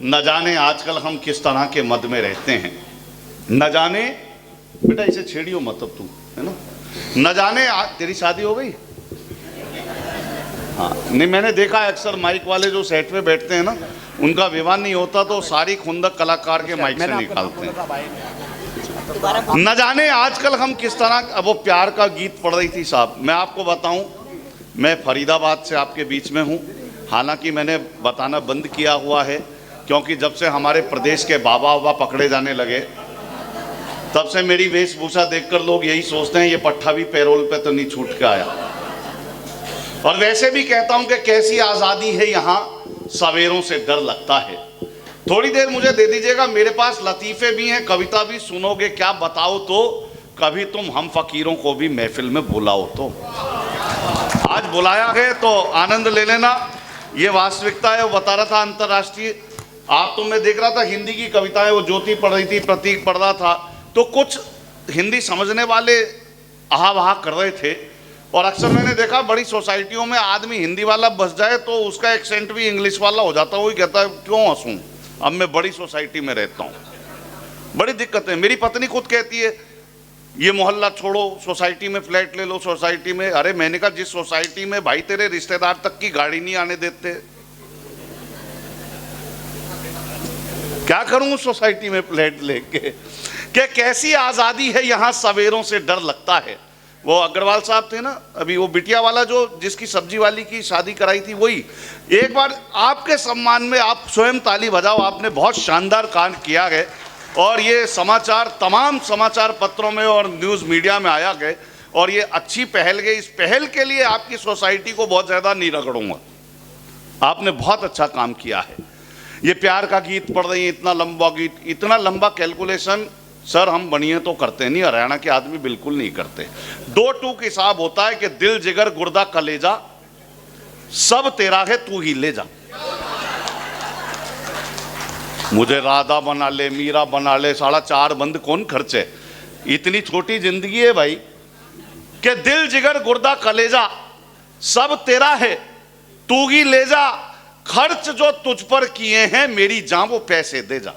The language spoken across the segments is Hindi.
न जाने आजकल हम किस तरह के मद में रहते हैं। न जाने, बेटा इसे छेड़ियो मत अब तू, है ना। न जाने तेरी शादी हो गई? हाँ, नहीं मैंने देखा है अक्सर माइक वाले जो सेट पे बैठते हैं ना, उनका विवाह नहीं होता तो सारी खुंदक कलाकार के माइक से निकालते हैं। न जाने आजकल हम किस तरह, वो प्यार का गीत पढ़ रही थी साहब। मैं आपको बताऊं, मैं फरीदाबाद से आपके बीच में हूं। हालांकि मैंने बताना बंद किया हुआ है, क्योंकि जब से हमारे प्रदेश के बाबा वाबा पकड़े जाने लगे, तब से मेरी वेशभूषा देखकर लोग यही सोचते हैं ये पट्टा भी पैरोल पे तो नहीं छूट के आया। और वैसे भी कहता हूं कि कैसी आज़ादी है यहाँ, सवेरों से डर लगता है। थोड़ी देर मुझे दे दीजिएगा, मेरे पास लतीफ़े भी हैं, कविता भी सुनोगे क्या बताओ तो, कभी तुम हम फकीरों को भी महफिल में बुलाओ तो। आज बुलाया है तो आनंद ले लेना, ये वास्तविकता है। वो बता रहा था अंतर्राष्ट्रीय, आप तो मैं देख रहा था हिंदी की कविताएं, वो ज्योति पढ़ रही थी, प्रतीक पढ़ रहा था, तो कुछ हिंदी समझने वाले आहा वहा कर रहे थे। और अक्सर मैंने देखा बड़ी सोसाइटियों में आदमी हिंदी वाला बस जाए तो उसका एक्सेंट भी इंग्लिश वाला हो जाता है। वही कहता है क्यों हंसूं, अब मैं बड़ी सोसाइटी में रहता हूँ, बड़ी दिक्कत है। मेरी पत्नी खुद कहती है ये मोहल्ला छोड़ो, सोसाइटी में फ्लैट ले लो, सोसाइटी में। अरे मैंने कहा जिस सोसाइटी में भाई तेरे रिश्तेदार तक की गाड़ी नहीं आने देते, क्या करूं उस सोसाइटी में फ्लैट लेके। कि कैसी आज़ादी है यहाँ, सवेरों से डर लगता है। वो अग्रवाल साहब थे ना अभी, वो बिटिया वाला जो जिसकी सब्जी वाली की शादी कराई थी, वही। एक बार आपके सम्मान में आप स्वयं ताली बजाओ, आपने बहुत शानदार काम किया है। और ये समाचार तमाम समाचार पत्रों में और न्यूज़ मीडिया में आया गए, और ये अच्छी पहल गई। इस पहल के लिए आपकी सोसाइटी को बहुत ज़्यादा नहीं रगड़ूंगा, आपने बहुत अच्छा काम किया है। ये प्यार का गीत पढ़ रही है, इतना लंबा गीत, इतना लंबा कैलकुलेशन सर हम बनिए तो करते नहीं, हरियाणा के आदमी बिल्कुल नहीं करते। 2 टूक हिसाब होता है कि दिल जिगर गुर्दा कलेजा सब तेरा है तू ही ले जा। मुझे राधा बना ले, मीरा बना ले, 4.5 बंद कौन खर्चे। इतनी छोटी जिंदगी है भाई कि दिल जिगर गुर्दा कलेजा सब तेरा है तू ही ले जा, खर्च जो तुझ पर किए हैं मेरी जान वो पैसे दे जा।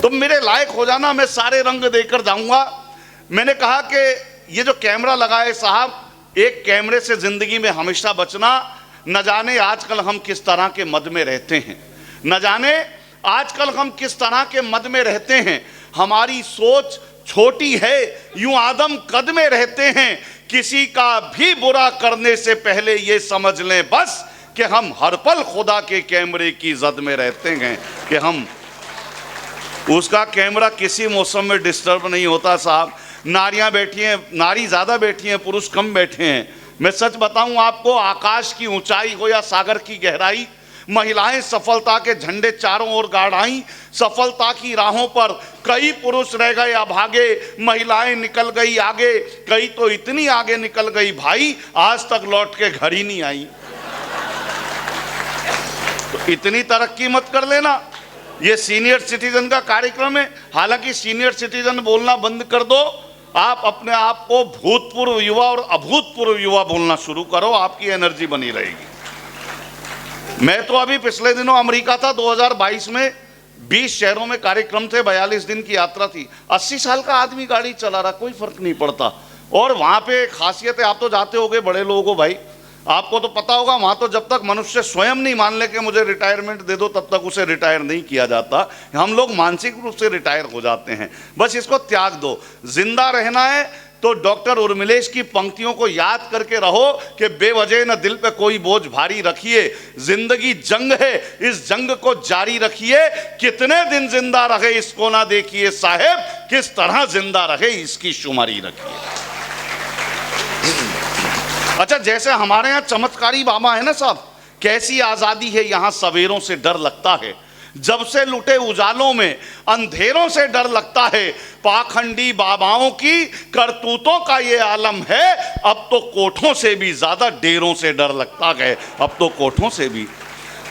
तुम मेरे लायक हो जाना, मैं सारे रंग देकर जाऊंगा। मैंने कहा कि ये जो कैमरा लगा है साहब, एक कैमरे से जिंदगी में हमेशा बचना। न जाने आजकल हम किस तरह के मद में रहते हैं, न जाने आजकल हम किस तरह के मद में रहते हैं। हमारी सोच छोटी है, यूं आदम कद में रहते हैं। किसी का भी बुरा करने से पहले ये समझ लें बस कि हम हर पल खुदा के कैमरे की जद में रहते हैं, कि हम उसका कैमरा किसी मौसम में डिस्टर्ब नहीं होता साहब। नारियां बैठी हैं, नारी ज़्यादा बैठी हैं, पुरुष कम बैठे हैं। मैं सच बताऊं आपको, आकाश की ऊंचाई हो या सागर की गहराई, महिलाएं सफलता के झंडे चारों ओर गाड़ आईं। सफलता की राहों पर कई पुरुष रह गए अभागे, महिलाएं निकल गई आगे, कई तो इतनी आगे निकल गई भाई आज तक लौट के घर ही नहीं आई। तो इतनी तरक्की मत कर लेना। ये सीनियर सिटीजन का कार्यक्रम है, हालांकि सीनियर सिटीजन बोलना बंद कर दो, आप अपने आप को भूतपूर्व युवा और अभूतपूर्व युवा बोलना शुरू करो, आपकी एनर्जी बनी रहेगी। मैं तो अभी पिछले दिनों अमेरिका था, 2022 में 20 शहरों में कार्यक्रम थे, 42 दिन की यात्रा थी। 80 साल का आदमी गाड़ी चला रहा, कोई फर्क नहीं पड़ता। और वहां पे खासियत है, आप तो जाते होगे बड़े लोगों को भाई, आपको तो पता होगा, वहां तो जब तक मनुष्य स्वयं नहीं मान ले कि मुझे रिटायरमेंट दे दो, तब तक उसे रिटायर नहीं किया जाता। हम लोग मानसिक रूप से रिटायर हो जाते हैं, बस इसको त्याग दो। जिंदा रहना है तो डॉक्टर उर्मिलेश की पंक्तियों को याद करके रहो कि बेवजह न दिल पे कोई बोझ भारी रखिए, जिंदगी जंग है इस जंग को जारी रखिए, कितने दिन जिंदा रहे इसको ना देखिए साहेब, किस तरह जिंदा रहे इसकी शुमारी रखिए। अच्छा, जैसे हमारे यहाँ चमत्कारी बाबा है ना साहब, कैसी आज़ादी है यहाँ, सवेरों से डर लगता है, जब से लुटे उजालों में अंधेरों से डर लगता है। पाखंडी बाबाओं की करतूतों का ये आलम है, अब तो कोठों से भी ज़्यादा डेरों से डर लगता है, अब तो कोठों से भी।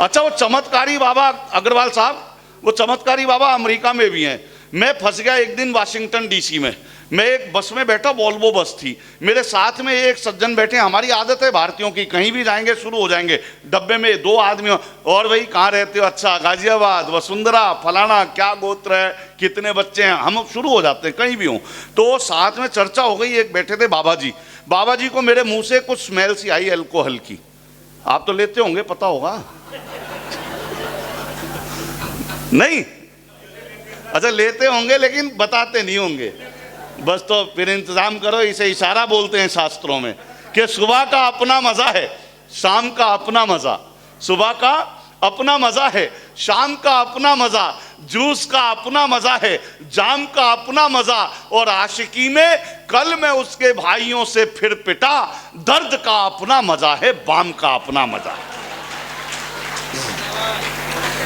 अच्छा, वो चमत्कारी बाबा अग्रवाल साहब, वो चमत्कारी बाबा अमेरिका में भी हैं। मैं फंस गया एक दिन वाशिंगटन DC में। मैं एक बस में बैठा, वॉल्वो बस थी, मेरे साथ में एक सज्जन बैठे। हमारी आदत है भारतीयों की, कहीं भी जाएंगे शुरू हो जाएंगे डब्बे में 2 आदमी, और भाई कहाँ रहते हो, अच्छा गाजियाबाद, वसुंधरा, फलाना, क्या गोत्र है, कितने बच्चे हैं, हम शुरू हो जाते हैं कहीं भी हों। तो साथ में चर्चा हो गई, एक बैठे थे बाबा जी। बाबा जी को मेरे मुंह से कुछ स्मेल सी आई अल्कोहल की। आप तो लेते होंगे, पता होगा नहीं? अच्छा लेते होंगे लेकिन बताते नहीं होंगे। बस तो फिर इंतजाम करो, इसे इशारा बोलते हैं शास्त्रों में कि सुबह का अपना मजा है, शाम का अपना मजा। सुबह का अपना मजा है, शाम का अपना मजा, जूस का अपना मजा है, जाम का अपना मजा, और आशिकी में कल मैं उसके भाइयों से फिर पिटा, दर्द का अपना मजा है, बाम का अपना मजा।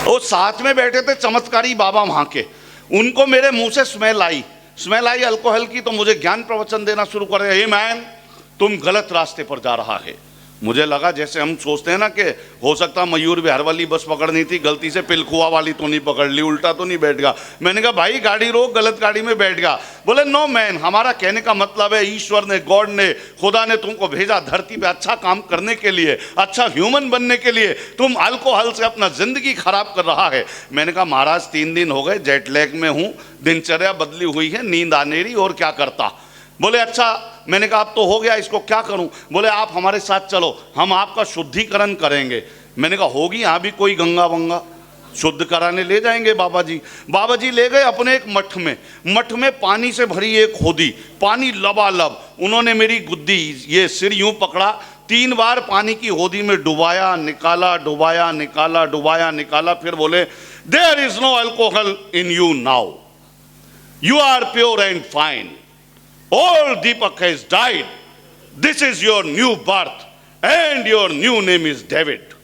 वो साथ में बैठे थे चमत्कारी बाबा वहां के, उनको मेरे मुंह से स्मेल आई अल्कोहल की, तो मुझे ज्ञान प्रवचन देना शुरू कर रहे, हे मैन तुम गलत रास्ते पर जा रहा है। मुझे लगा जैसे हम सोचते हैं ना कि हो सकता मयूर विहार वाली बस पकड़नी थी, गलती से पिलखुआ वाली तो नहीं पकड़ ली, उल्टा तो नहीं बैठ गया। मैंने कहा भाई गाड़ी रोक, गलत गाड़ी में बैठ गया। बोले नो मैन, हमारा कहने का मतलब है ईश्वर ने, गॉड ने, खुदा ने तुमको भेजा धरती पे अच्छा काम करने के लिए, अच्छा ह्यूमन बनने के लिए, तुम अल्कोहल से अपना जिंदगी खराब कर रहा है। मैंने कहा महाराज 3 दिन हो गए जेट लैग में हूँ, दिनचर्या बदली हुई है, नींद आने रही, और क्या करता। बोले अच्छा। मैंने कहा अब तो हो गया, इसको क्या करूं? बोले आप हमारे साथ चलो, हम आपका शुद्धिकरण करेंगे। मैंने कहा होगी यहाँ भी कोई गंगा वंगा, शुद्ध कराने ले जाएंगे बाबा जी। बाबा जी ले गए अपने एक मठ में पानी से भरी एक होदी, पानी लबालब। उन्होंने मेरी गुद्दी, ये सिर यूं पकड़ा, 3 बार पानी की होदी में डुबाया निकाला, डुबाया निकाला, डुबाया निकाला। फिर बोले there is no alcohol in you now, you are pure and fine, old Deepak has died, this is your new birth and your new name is David।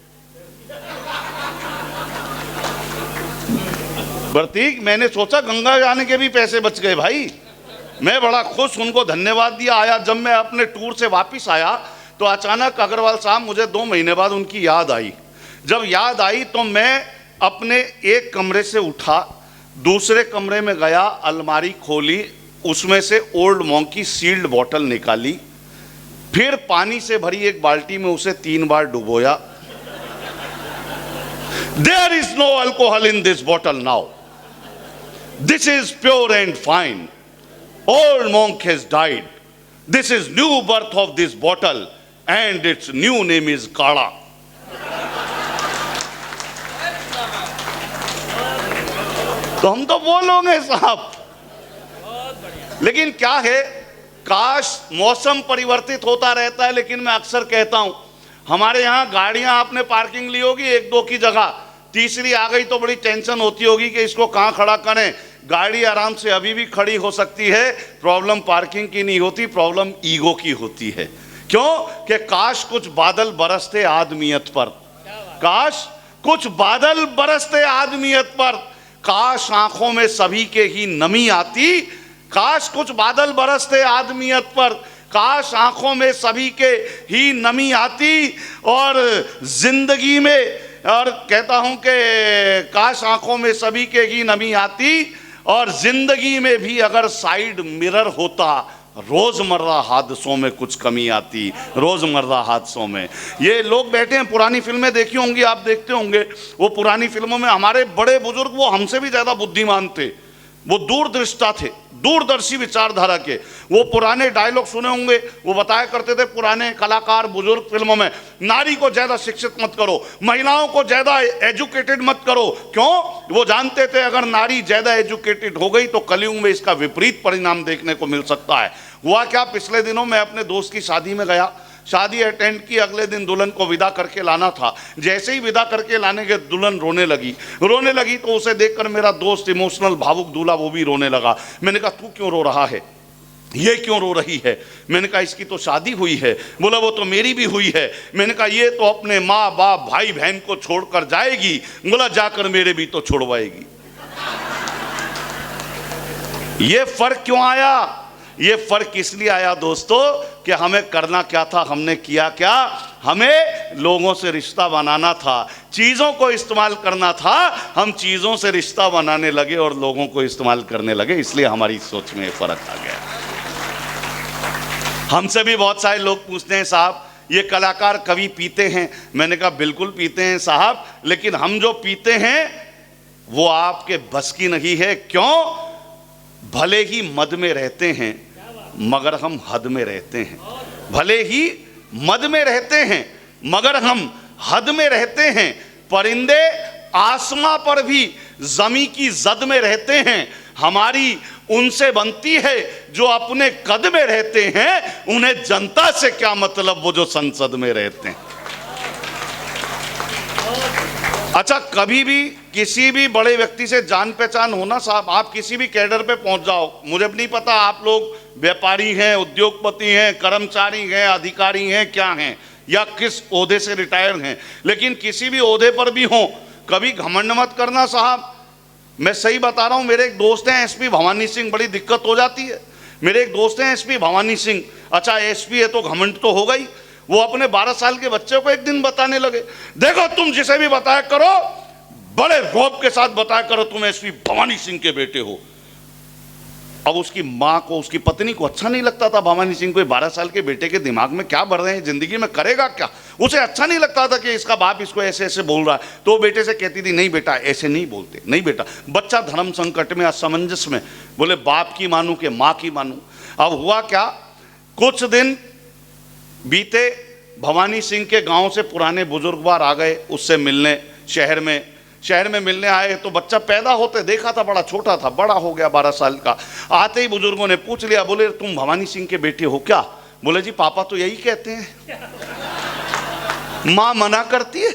प्रतीक, मैंने सोचा गंगा जाने के भी पैसे बच गए भाई। मैं बड़ा खुश, उनको धन्यवाद दिया। आया जब मैं अपने टूर से वापस आया तो अचानक अग्रवाल साहब, मुझे 2 महीने बाद उनकी याद आई। जब याद आई तो मैं अपने एक कमरे से उठा, दूसरे कमरे में गया, अलमारी खोली, उसमें से ओल्ड मॉन्क की सील्ड बॉटल निकाली, फिर पानी से भरी एक बाल्टी में उसे 3 बार डुबोया। There is no alcohol in this bottle now, this is pure and fine, Old Monk has died, this is new birth of this bottle and its new name is kadha. तो हम तो बोलोगे साहब, लेकिन क्या है, काश मौसम परिवर्तित होता रहता है। लेकिन मैं अक्सर कहता हूं, हमारे यहां गाड़ियां आपने पार्किंग ली होगी 1-2 की जगह, तीसरी आ गई तो बड़ी टेंशन होती होगी कि इसको कहां खड़ा करें। गाड़ी आराम से अभी भी खड़ी हो सकती है, प्रॉब्लम पार्किंग की नहीं होती, प्रॉब्लम ईगो की होती है। क्यों? कि काश कुछ बादल बरसते आदमियत पर, काश कुछ बादल बरसते आदमियत पर, काश आंखों में सभी के ही नमी आती, काश कुछ बादल बरसते आदमियत पर, काश आंखों में सभी के ही नमी आती, और जिंदगी में, और कहता हूं कि काश आंखों में सभी के ही नमी आती, और जिंदगी में भी अगर साइड मिरर होता, रोजमर्रा हादसों में कुछ कमी आती, रोजमर्रा हादसों में। ये लोग बैठे हैं, पुरानी फिल्में देखी होंगी, आप देखते होंगे, वो पुरानी फिल्मों में हमारे बड़े बुजुर्ग, वो हमसे भी ज्यादा बुद्धिमान थे, वो दूरदृष्टा थे, दूरदर्शी विचारधारा के। वो पुराने डायलॉग सुने होंगे, वो बताया करते थे पुराने कलाकार बुजुर्ग फिल्मों में, नारी को ज्यादा शिक्षित मत करो, महिलाओं को ज्यादा एजुकेटेड मत करो। क्यों? वो जानते थे अगर नारी ज्यादा एजुकेटेड हो गई तो कलयुग में इसका विपरीत परिणाम देखने को मिल सकता है। हुआ क्या, पिछले दिनों मैं अपने दोस्त की शादी में गया, शादी अटेंड की, अगले दिन दुल्हन को विदा करके लाना था। जैसे ही विदा करके लाने के दुल्हन रोने लगी तो उसे देखकर मेरा दोस्त, इमोशनल भावुक दूल्हा, वो भी रोने लगा। मैंने कहा तू क्यों रो रहा है, ये क्यों रो रही है? मैंने कहा इसकी तो शादी हुई है। बोला वो तो मेरी भी हुई है। मैंने कहा ये तो अपने माँ बाप भाई बहन को छोड़कर जाएगी। बोला जाकर मेरे भी तो छोड़वाएगी। ये फर्क क्यों आया? ये फर्क इसलिए आया दोस्तों कि हमें करना क्या था, हमने किया क्या? हमें लोगों से रिश्ता बनाना था, चीज़ों को इस्तेमाल करना था। हम चीज़ों से रिश्ता बनाने लगे और लोगों को इस्तेमाल करने लगे, इसलिए हमारी सोच में फर्क आ गया। हमसे भी बहुत सारे लोग पूछते हैं साहब ये कलाकार कवि पीते हैं? मैंने कहा बिल्कुल पीते हैं साहब, लेकिन हम जो पीते हैं वो आपके बस की नहीं है। क्यों? भले ही मद में रहते हैं मगर हम हद में रहते हैं। भले ही मद में रहते हैं मगर हम हद में रहते हैं। परिंदे आसमां पर भी जमी की जद में रहते हैं। हमारी उनसे बनती है जो अपने कद में रहते हैं। उन्हें जनता से क्या मतलब, वो जो संसद में रहते हैं। अच्छा, कभी भी किसी भी बड़े व्यक्ति से जान पहचान होना साहब, आप किसी भी कैडर पे पहुंच जाओ, मुझे नहीं पता आप लोग व्यापारी हैं, उद्योगपति हैं, कर्मचारी हैं, अधिकारी हैं, क्या हैं, या किस ओहदे से रिटायर हैं, लेकिन किसी भी ओहदे पर भी हो, कभी घमंड मत करना साहब। मैं सही बता रहा हूं। मेरे एक दोस्त हैं एसपी भवानी सिंह, बड़ी दिक्कत हो जाती है। मेरे एक दोस्त हैं एसपी भवानी सिंह। अच्छा, एसपी है तो घमंड तो हो गई। वो अपने 12 साल के बच्चे को एक दिन बताने लगे, देखो तुम जिसे भी बताया करो बड़े रौब के साथ बताया करो तुम एसपी भवानी सिंह के बेटे हो। अब उसकी माँ को, उसकी पत्नी को अच्छा नहीं लगता था भवानी सिंह को 12 साल के बेटे के दिमाग में क्या भर रहे हैं, जिंदगी में करेगा क्या। उसे अच्छा नहीं लगता था कि इसका बाप इसको ऐसे ऐसे बोल रहा है। तो वो बेटे से कहती थी, नहीं बेटा ऐसे नहीं बोलते, नहीं बेटा। बच्चा धर्म संकट में, असमंजस में, बोले बाप की मानू कि माँ की मानू। अब हुआ क्या, कुछ दिन बीते, भवानी सिंह के गांव से पुराने बुजुर्गवार आ गए उससे मिलने। शहर में मिलने आए तो बच्चा पैदा होते देखा था बड़ा छोटा था, बड़ा हो गया 12 साल का। आते ही बुजुर्गों ने पूछ लिया, बोले तुम भवानी सिंह के बेटे हो क्या? बोले जी पापा तो यही कहते हैं, माँ मना करती है।